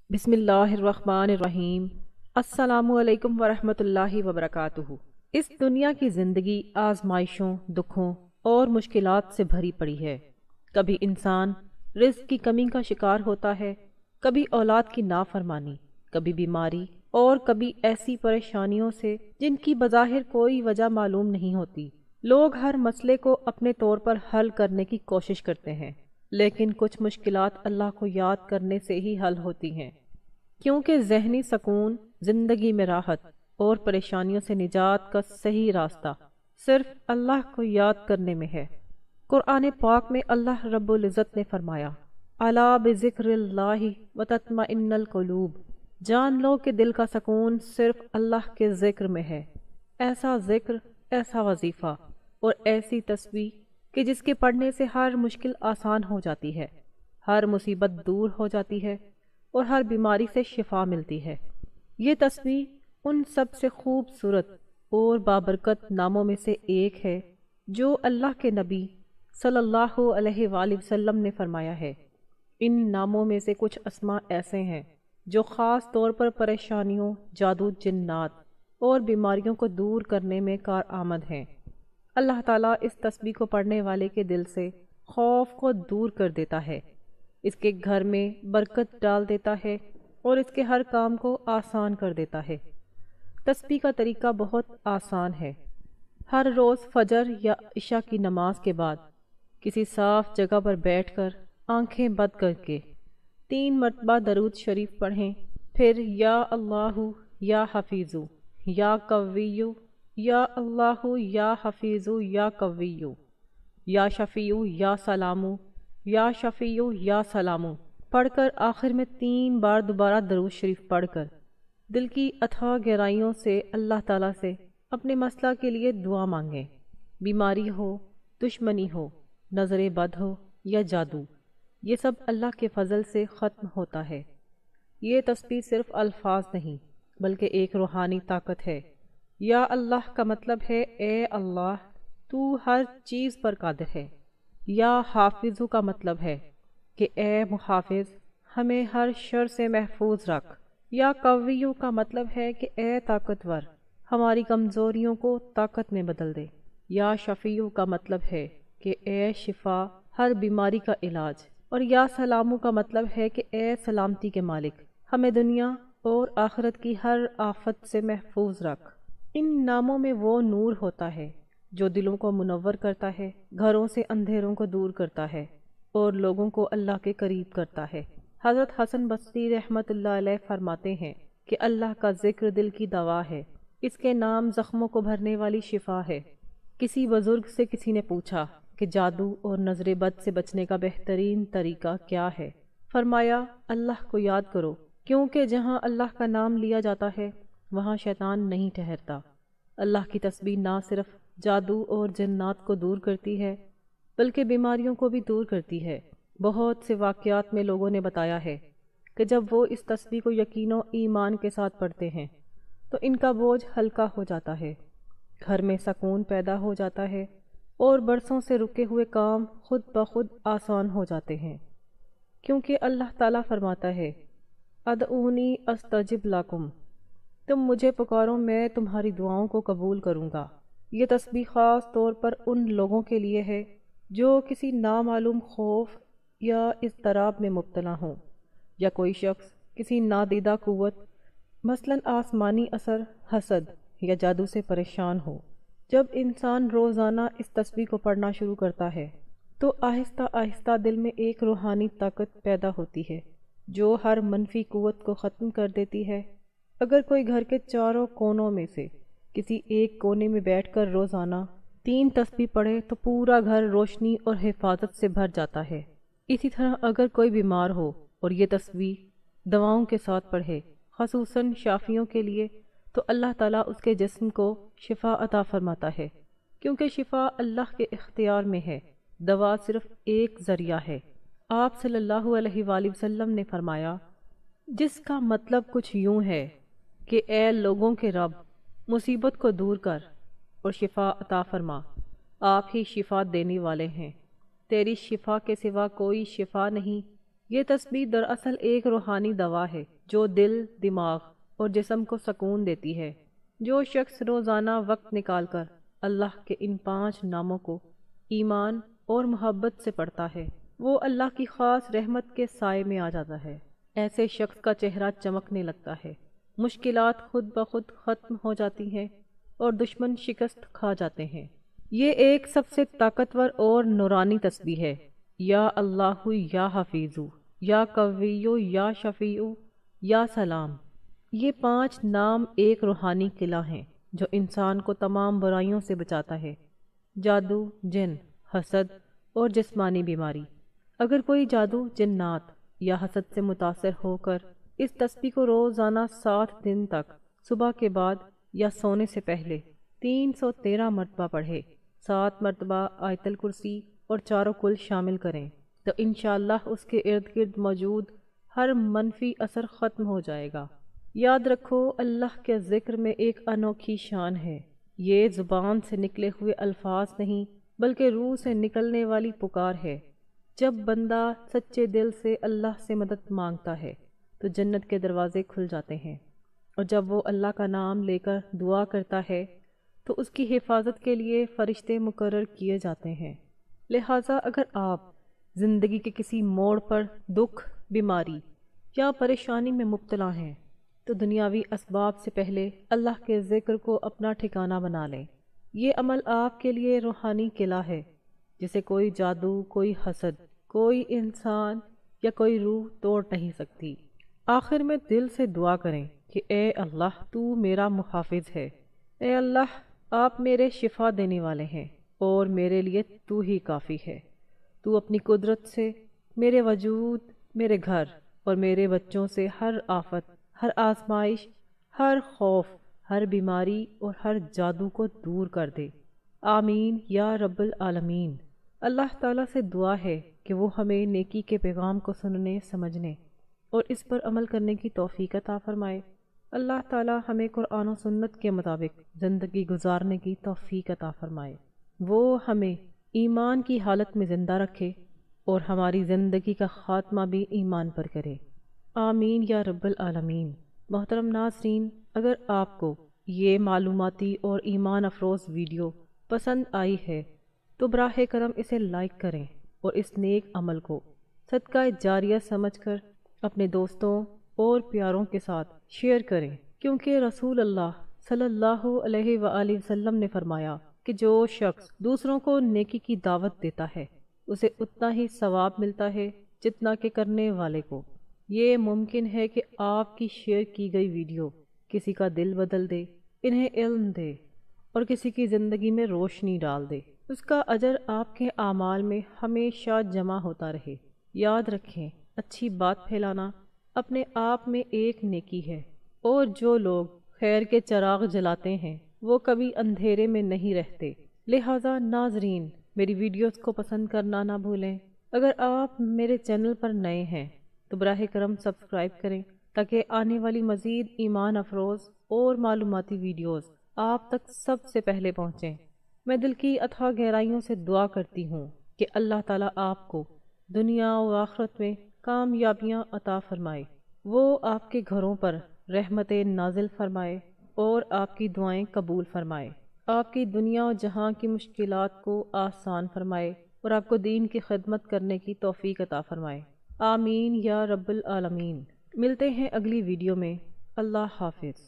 بسم اللہ الرحمن الرحیم۔ السلام علیکم ورحمۃ اللہ وبرکاتہ۔ اس دنیا کی زندگی آزمائشوں، دکھوں اور مشکلات سے بھری پڑی ہے۔ کبھی انسان رزق کی کمی کا شکار ہوتا ہے، کبھی اولاد کی نافرمانی، کبھی بیماری اور کبھی ایسی پریشانیوں سے جن کی بظاہر کوئی وجہ معلوم نہیں ہوتی۔ لوگ ہر مسئلے کو اپنے طور پر حل کرنے کی کوشش کرتے ہیں، لیکن کچھ مشکلات اللہ کو یاد کرنے سے ہی حل ہوتی ہیں، کیونکہ ذہنی سکون، زندگی میں راحت اور پریشانیوں سے نجات کا صحیح راستہ صرف اللہ کو یاد کرنے میں ہے۔ قرآن پاک میں اللہ رب العزت نے فرمایا، الا بذکر اللہ وتطمئن القلوب، جان لو کہ دل کا سکون صرف اللہ کے ذکر میں ہے۔ ایسا ذکر، ایسا وظیفہ اور ایسی تسبیح کہ جس کے پڑھنے سے ہر مشکل آسان ہو جاتی ہے، ہر مصیبت دور ہو جاتی ہے اور ہر بیماری سے شفا ملتی ہے۔ یہ تسبیح ان سب سے خوبصورت اور بابرکت ناموں میں سے ایک ہے جو اللہ کے نبی صلی اللہ علیہ وآلہ وسلم نے فرمایا ہے۔ ان ناموں میں سے کچھ اسماء ایسے ہیں جو خاص طور پر پریشانیوں، جادو، جنات اور بیماریوں کو دور کرنے میں کارآمد ہیں۔ اللہ تعالیٰ اس تسبیح کو پڑھنے والے کے دل سے خوف کو دور کر دیتا ہے، اس کے گھر میں برکت ڈال دیتا ہے اور اس کے ہر کام کو آسان کر دیتا ہے۔ تسبیح کا طریقہ بہت آسان ہے۔ ہر روز فجر یا عشاء کی نماز کے بعد کسی صاف جگہ پر بیٹھ کر آنکھیں بند کر کے 3 مرتبہ درود شریف پڑھیں، پھر یا اللہ یا حفیظو یا قویو، یا اللہ یا حفیظو یا قویو، یا شفیع یا سلامو، یا شفیع یا سلامو پڑھ کر آخر میں 3 بار دوبارہ درود شریف پڑھ کر دل کی اتھاہ گہرائیوں سے اللہ تعالیٰ سے اپنے مسئلہ کے لیے دعا مانگیں۔ بیماری ہو، دشمنی ہو، نظر بد ہو یا جادو، یہ سب اللہ کے فضل سے ختم ہوتا ہے۔ یہ تسبیح صرف الفاظ نہیں بلکہ ایک روحانی طاقت ہے۔ یا اللہ کا مطلب ہے اے اللہ تو ہر چیز پر قادر ہے۔ یا حافظو کا مطلب ہے کہ اے محافظ ہمیں ہر شر سے محفوظ رکھ۔ یا قویو کا مطلب ہے کہ اے طاقتور ہماری کمزوریوں کو طاقت میں بدل دے۔ یا شفیع کا مطلب ہے کہ اے شفا، ہر بیماری کا علاج۔ اور یا سلامو کا مطلب ہے کہ اے سلامتی کے مالک ہمیں دنیا اور آخرت کی ہر آفت سے محفوظ رکھ۔ ان ناموں میں وہ نور ہوتا ہے جو دلوں کو منور کرتا ہے، گھروں سے اندھیروں کو دور کرتا ہے اور لوگوں کو اللہ کے قریب کرتا ہے۔ حضرت حسن بصری رحمۃ اللہ علیہ فرماتے ہیں کہ اللہ کا ذکر دل کی دوا ہے، اس کے نام زخموں کو بھرنے والی شفا ہے۔ کسی بزرگ سے کسی نے پوچھا کہ جادو اور نظر بد سے بچنے کا بہترین طریقہ کیا ہے؟ فرمایا، اللہ کو یاد کرو، کیونکہ جہاں اللہ کا نام لیا جاتا ہے وہاں شیطان نہیں ٹھہرتا۔ اللہ کی تسبیح نہ صرف جادو اور جنات کو دور کرتی ہے بلکہ بیماریوں کو بھی دور کرتی ہے۔ بہت سے واقعات میں لوگوں نے بتایا ہے کہ جب وہ اس تسبیح کو یقین و ایمان کے ساتھ پڑھتے ہیں تو ان کا بوجھ ہلکا ہو جاتا ہے، گھر میں سکون پیدا ہو جاتا ہے اور برسوں سے رکے ہوئے کام خود بخود آسان ہو جاتے ہیں، کیونکہ اللہ تعالیٰ فرماتا ہے ادعونی استجب لکم، تم مجھے پکارو میں تمہاری دعاؤں کو قبول کروں گا۔ یہ تسبیح خاص طور پر ان لوگوں کے لیے ہے جو کسی نامعلوم خوف یا اضطراب میں مبتلا ہوں، یا کوئی شخص کسی نادیدہ قوت مثلاً آسمانی اثر، حسد یا جادو سے پریشان ہو۔ جب انسان روزانہ اس تسبیح کو پڑھنا شروع کرتا ہے تو آہستہ آہستہ دل میں ایک روحانی طاقت پیدا ہوتی ہے جو ہر منفی قوت کو ختم کر دیتی ہے۔ اگر کوئی گھر کے چاروں کونوں میں سے کسی ایک کونے میں بیٹھ کر روزانہ 3 تسبیح پڑھے تو پورا گھر روشنی اور حفاظت سے بھر جاتا ہے۔ اسی طرح اگر کوئی بیمار ہو اور یہ تسبیح دواؤں کے ساتھ پڑھے، خصوصاً شافیوں کے لیے، تو اللہ تعالیٰ اس کے جسم کو شفا عطا فرماتا ہے، کیونکہ شفا اللہ کے اختیار میں ہے، دوا صرف ایک ذریعہ ہے۔ آپ صلی اللہ علیہ وآلہ وسلم نے فرمایا، جس کا مطلب کچھ یوں ہے کہ اے لوگوں کے رب، مصیبت کو دور کر اور شفا عطا فرما، آپ ہی شفا دینے والے ہیں، تیری شفا کے سوا کوئی شفا نہیں۔ یہ تسبیح دراصل ایک روحانی دوا ہے جو دل، دماغ اور جسم کو سکون دیتی ہے۔ جو شخص روزانہ وقت نکال کر اللہ کے ان 5 ناموں کو ایمان اور محبت سے پڑھتا ہے، وہ اللہ کی خاص رحمت کے سائے میں آ جاتا ہے۔ ایسے شخص کا چہرہ چمکنے لگتا ہے، مشکلات خود بخود ختم ہو جاتی ہیں اور دشمن شکست کھا جاتے ہیں۔ یہ ایک سب سے طاقتور اور نورانی تسبیح ہے۔ یا اللہ یا حفیظ، یا قوی یا شفیع، یا سلام۔ یہ 5 نام ایک روحانی قلعہ ہیں جو انسان کو تمام برائیوں سے بچاتا ہے، جادو، جن، حسد اور جسمانی بیماری۔ اگر کوئی جادو، جنات یا حسد سے متاثر ہو کر اس تسبیح کو روزانہ 7 دن تک صبح کے بعد یا سونے سے پہلے 313 مرتبہ پڑھے، 7 مرتبہ آیت الکرسی اور چاروں کل شامل کریں، تو انشاءاللہ اس کے ارد گرد موجود ہر منفی اثر ختم ہو جائے گا۔ یاد رکھو، اللہ کے ذکر میں ایک انوکھی شان ہے۔ یہ زبان سے نکلے ہوئے الفاظ نہیں بلکہ روح سے نکلنے والی پکار ہے۔ جب بندہ سچے دل سے اللہ سے مدد مانگتا ہے تو جنت کے دروازے کھل جاتے ہیں، اور جب وہ اللہ کا نام لے کر دعا کرتا ہے تو اس کی حفاظت کے لیے فرشتے مقرر کیے جاتے ہیں۔ لہٰذا اگر آپ زندگی کے کسی موڑ پر دکھ، بیماری یا پریشانی میں مبتلا ہیں تو دنیاوی اسباب سے پہلے اللہ کے ذکر کو اپنا ٹھکانہ بنا لیں۔ یہ عمل آپ کے لیے روحانی قلعہ ہے جسے کوئی جادو، کوئی حسد، کوئی انسان یا کوئی روح توڑ نہیں سکتی۔ آخر میں دل سے دعا کریں کہ اے اللہ، تو میرا محافظ ہے۔ اے اللہ، آپ میرے شفا دینے والے ہیں اور میرے لیے تو ہی کافی ہے۔ تو اپنی قدرت سے میرے وجود، میرے گھر اور میرے بچوں سے ہر آفت، ہر آزمائش، ہر خوف، ہر بیماری اور ہر جادو کو دور کر دے۔ آمین یا رب العالمین۔ اللہ تعالیٰ سے دعا ہے کہ وہ ہمیں نیکی کے پیغام کو سننے، سمجھنے اور اس پر عمل کرنے کی توفیق عطا فرمائے۔ اللہ تعالیٰ ہمیں قرآن و سنت کے مطابق زندگی گزارنے کی توفیق عطا فرمائے۔ وہ ہمیں ایمان کی حالت میں زندہ رکھے اور ہماری زندگی کا خاتمہ بھی ایمان پر کرے۔ آمین یا رب العالمین۔ محترم ناظرین، اگر آپ کو یہ معلوماتی اور ایمان افروز ویڈیو پسند آئی ہے تو براہ کرم اسے لائک کریں اور اس نیک عمل کو صدقہ جاریہ سمجھ کر اپنے دوستوں اور پیاروں کے ساتھ شیئر کریں، کیونکہ رسول اللہ صلی اللہ علیہ وآلہ وسلم نے فرمایا کہ جو شخص دوسروں کو نیکی کی دعوت دیتا ہے اسے اتنا ہی ثواب ملتا ہے جتنا کہ کرنے والے کو۔ یہ ممکن ہے کہ آپ کی شیئر کی گئی ویڈیو کسی کا دل بدل دے، انہیں علم دے اور کسی کی زندگی میں روشنی ڈال دے۔ اس کا اجر آپ کے اعمال میں ہمیشہ جمع ہوتا رہے۔ یاد رکھیں، اچھی بات پھیلانا اپنے آپ میں ایک نیکی ہے، اور جو لوگ خیر کے چراغ جلاتے ہیں وہ کبھی اندھیرے میں نہیں رہتے۔ لہٰذا ناظرین، میری ویڈیوز کو پسند کرنا نہ بھولیں۔ اگر آپ میرے چینل پر نئے ہیں تو براہ کرم سبسکرائب کریں تاکہ آنے والی مزید ایمان افروز اور معلوماتی ویڈیوز آپ تک سب سے پہلے پہنچیں۔ میں دل کی اتھاہ گہرائیوں سے دعا کرتی ہوں کہ اللہ تعالیٰ آپ کو دنیا و آخرت میں کامیابیاں عطا فرمائے، وہ آپ کے گھروں پر رحمتیں نازل فرمائے اور آپ کی دعائیں قبول فرمائے، آپ کی دنیا و جہاں کی مشکلات کو آسان فرمائے اور آپ کو دین کی خدمت کرنے کی توفیق عطا فرمائے۔ آمین یا رب العالمین۔ ملتے ہیں اگلی ویڈیو میں۔ اللہ حافظ۔